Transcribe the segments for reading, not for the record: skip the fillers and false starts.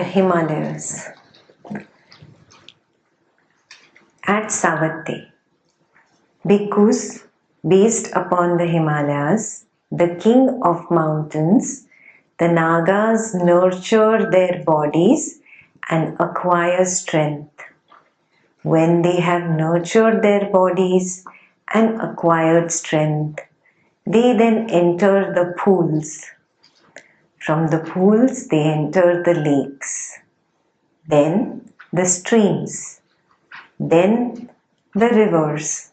the Himalayas. At Savatthi, bhikkhus based upon the Himalayas, the king of mountains, the Nagas nurture their bodies and acquire strength. When they have nurtured their bodies and acquired strength, they then enter the pools. From the pools, they enter the lakes, then the streams, then the rivers,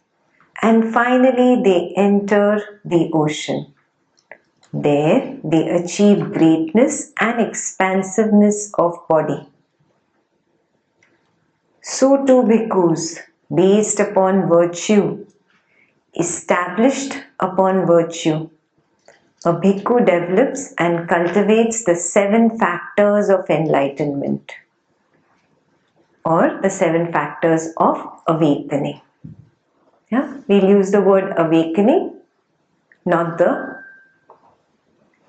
and finally they enter the ocean. There they achieve greatness and expansiveness of body. So too bhikkhus, based upon virtue, established upon virtue, a bhikkhu develops and cultivates the 7 factors of enlightenment, or the 7 factors of awakening. Yeah, we'll use the word awakening, not the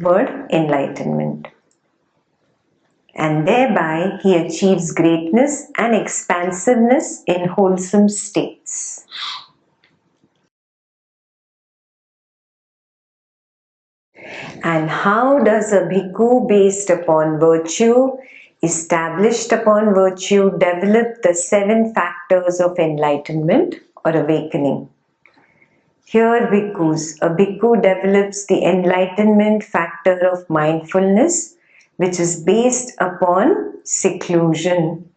word enlightenment. And thereby he achieves greatness and expansiveness in wholesome states. And how does a bhikkhu based upon virtue, established upon virtue, develop the 7 factors of enlightenment or awakening? Here bhikkhus, a bhikkhu develops the enlightenment factor of mindfulness, which is based upon seclusion,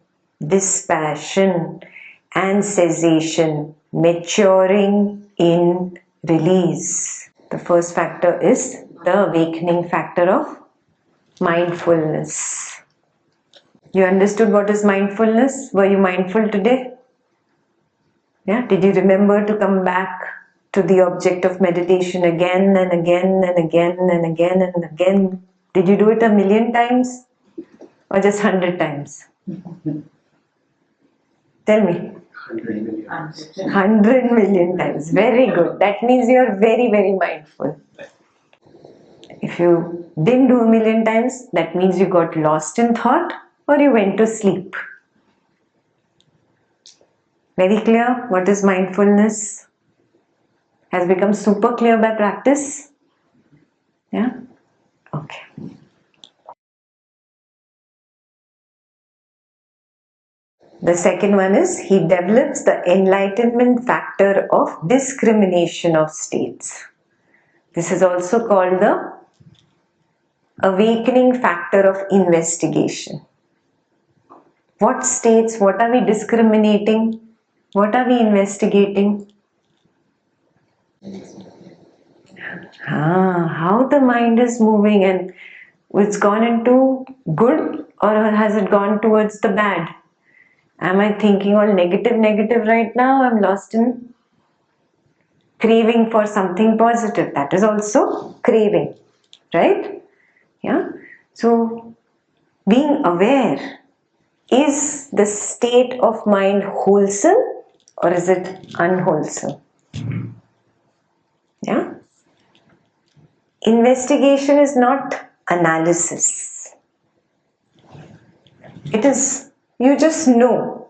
dispassion and cessation, maturing in release. The first factor is the awakening factor of mindfulness. You understood what is mindfulness? Were you mindful today? Yeah, did you remember to come back to the object of meditation again and again and again and again and again? Did you do it 1,000,000 times or just 100 times? Tell me. 100 million times. Very good. That means you are very, very mindful. If you didn't do 1,000,000 times, that means you got lost in thought or you went to sleep. Very clear what is mindfulness? Has become super clear by practice? Yeah? Okay. The second one is he develops the enlightenment factor of discrimination of states. This is also called the awakening factor of investigation. What states, what are we discriminating? What are we investigating? How the mind is moving, and it's gone into good or has it gone towards the bad? Am I thinking all negative right now? I'm lost in craving for something positive. That is also craving, right? Yeah. So being aware, is the state of mind wholesome or is it unwholesome? Yeah. Investigation is not analysis. It is, you just know.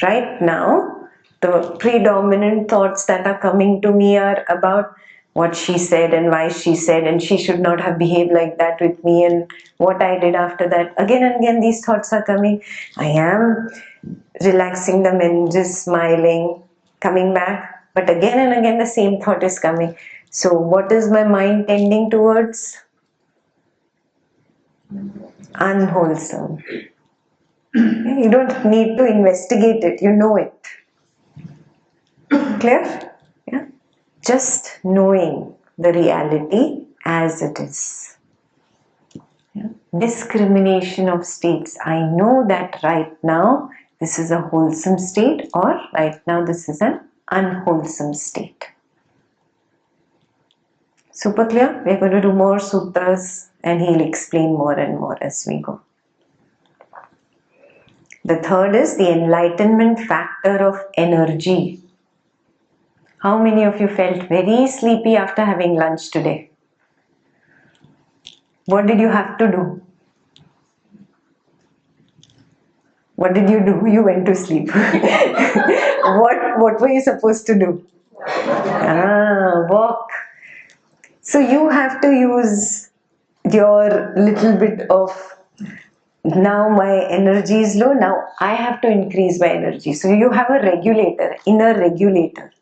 Right now, the predominant thoughts that are coming to me are about what she said and why she said, and she should not have behaved like that with me, and what I did after that. Again and again these thoughts are coming. I am relaxing them and just smiling, coming back, but again and again the same thought is coming. So what is my mind tending towards? Unwholesome. You don't need to investigate it, you know it. Clear? Yeah. Just knowing the reality as it is. Yeah. Discrimination of states. I know that right now this is a wholesome state, or right now this is an unwholesome state. Super clear? We're going to do more suttas and he'll explain more and more as we go. The third is the enlightenment factor of energy. How many of you felt very sleepy after having lunch today? What did you have to do? What did you do? You went to sleep. What were you supposed to do? Walk. So you have to use your little bit of, now my energy is low, now I have to increase my energy. So you have a regulator, inner regulator.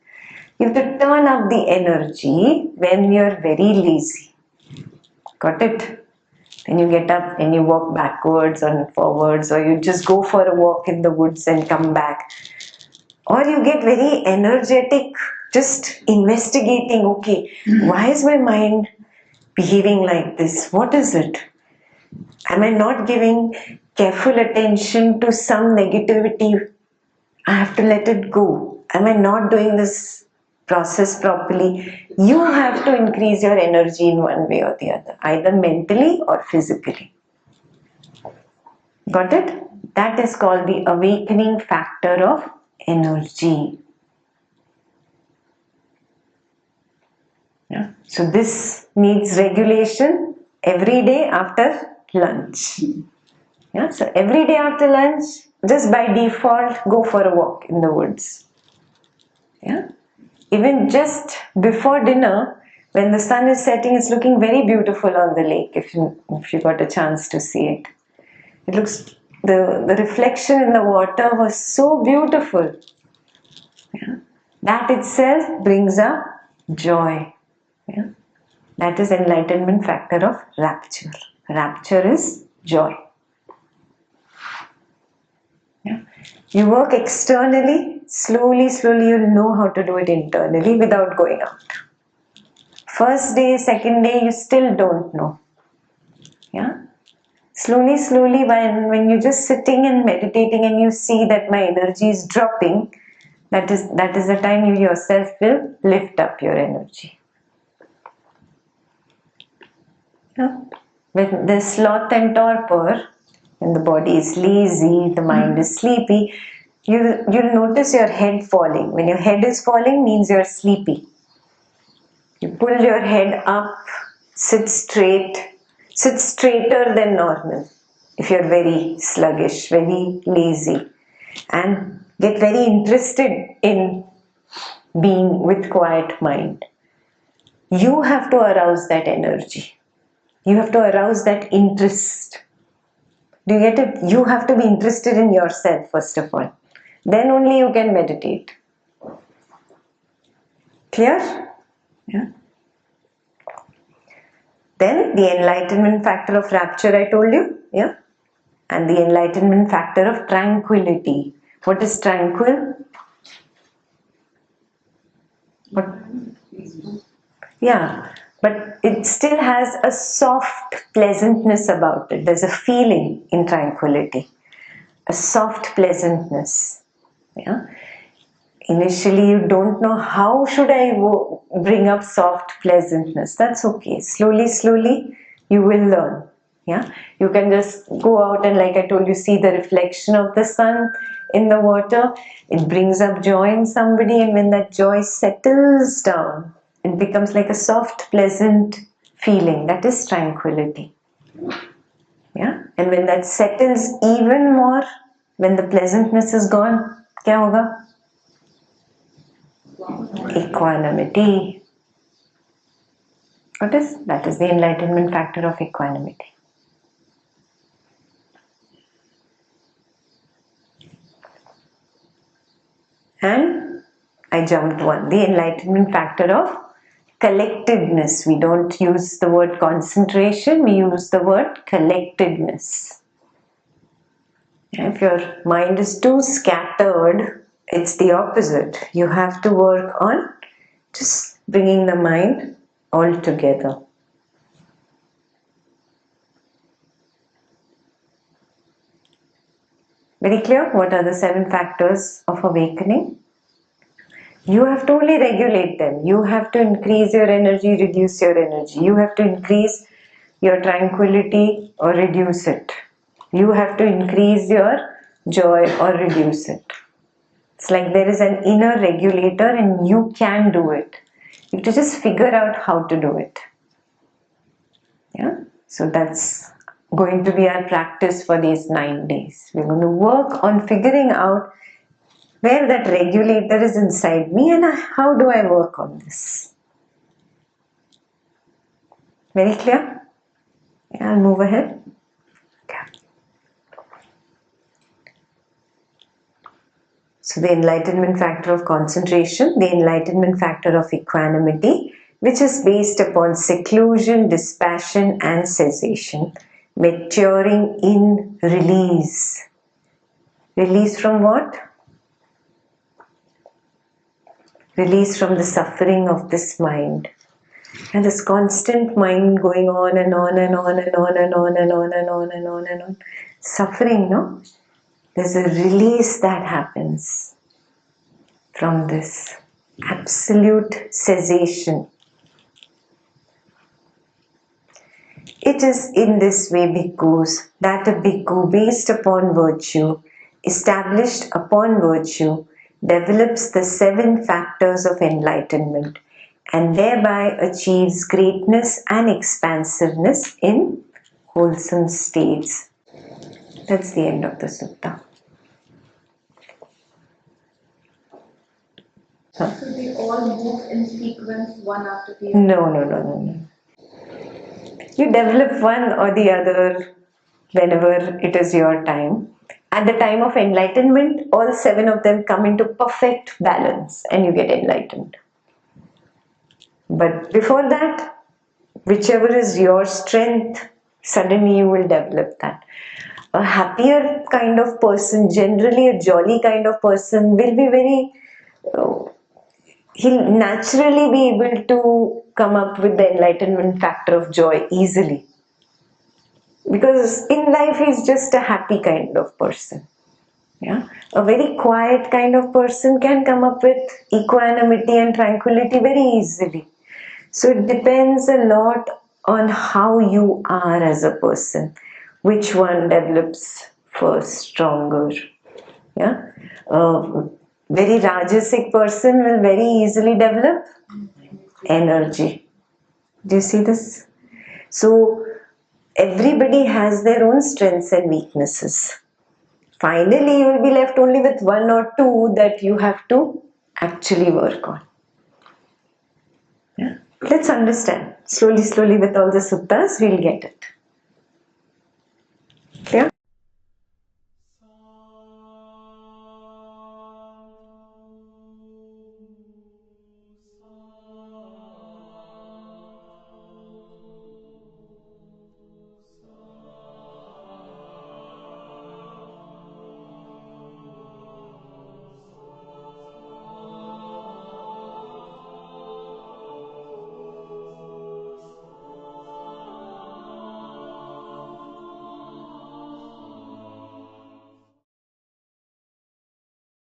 You have to turn up the energy when you're very lazy. Got it? Then you get up and you walk backwards and forwards, or you just go for a walk in the woods and come back. Or you get very energetic, just investigating, okay, why is my mind behaving like this? What is it? Am I not giving careful attention to some negativity? I have to let it go. Am I not doing this process properly? You have to increase your energy in one way or the other, either mentally or physically. Got it? That is called the awakening factor of energy. Yeah. So this needs regulation every day after lunch. Yeah. So every day after lunch, just by default, go for a walk in the woods. Yeah. Even just before dinner, when the sun is setting, it's looking very beautiful on the lake. If you got a chance to see it, it looks, the reflection in the water was so beautiful. Yeah. That itself brings up joy. Yeah. That is enlightenment factor of rapture. Rapture is joy. Yeah. You work externally, slowly you'll know how to do it internally without going out. First day, second day, you still don't know. Yeah. Slowly when you're just sitting and meditating and you see that my energy is dropping, that is the time you yourself will lift up your energy. Yeah. When there's sloth and torpor, when the body is lazy, the mind is sleepy, you'll notice your head falling. When your head is falling, means you're sleepy. You pull your head up, sit straight, sit straighter than normal if you're very sluggish, very lazy, and get very interested in being with quiet mind. You have to arouse that energy. You have to arouse that interest. Do you get it? You have to be interested in yourself first of all. Then only you can meditate. Clear? Yeah. Then the enlightenment factor of rapture I told you. Yeah. And the enlightenment factor of tranquility. What is tranquil? What? Yeah. But it still has a soft pleasantness about it. There's a feeling in tranquility. A soft pleasantness. Yeah. Initially you don't know how should I bring up soft pleasantness. That's okay. Slowly you will learn. Yeah. You can just go out and, like I told you, see the reflection of the sun in the water. It brings up joy in somebody, and when that joy settles down, it becomes like a soft, pleasant feeling. That is tranquility. Yeah. And when that settles even more, when the pleasantness is gone, kya hoga? Equanimity. What is? That is the enlightenment factor of equanimity. And I jumped one. The enlightenment factor of collectedness. We don't use the word concentration, we use the word collectedness. If your mind is too scattered, it's the opposite. You have to work on just bringing the mind all together. Very clear? What are the 7 factors of awakening? You have to only regulate them. You have to increase your energy, reduce your energy. You have to increase your tranquility or reduce it. You have to increase your joy or reduce it. It's like there is an inner regulator and you can do it. You have to just figure out how to do it. Yeah. So that's going to be our practice for these 9 days. We're going to work on figuring out where that regulator is inside me and how do I work on this. Very clear? Yeah, I'll move ahead. Okay. So the enlightenment factor of concentration, the enlightenment factor of equanimity, which is based upon seclusion, dispassion and cessation, maturing in release. Release from what? Release from the suffering of this mind. And this constant mind going on and on and on and on and on and on and on and on and on. Suffering, no? There's a release that happens from this absolute cessation. It is in this way, bhikkhus, that a bhikkhu based upon virtue, established upon virtue, develops the 7 factors of enlightenment and thereby achieves greatness and expansiveness in wholesome states. That's the end of the sutta. So they all move in sequence, one after the other? No. You develop one or the other whenever it is your time. At the time of enlightenment, all 7 of them come into perfect balance and you get enlightened. But before that, whichever is your strength, suddenly you will develop that. A happier kind of person, generally a jolly kind of person, will be very, he'll naturally be able to come up with the enlightenment factor of joy easily. Because in life he's just a happy kind of person. Yeah? A very quiet kind of person can come up with equanimity and tranquility very easily. So it depends a lot on how you are as a person, which one develops first stronger. Yeah, a very rajasic person will very easily develop energy. Do you see this? So everybody has their own strengths and weaknesses. Finally, you will be left only with 1 or 2 that you have to actually work on. Yeah? Let's understand. Slowly with all the suttas, we'll get it. Clear?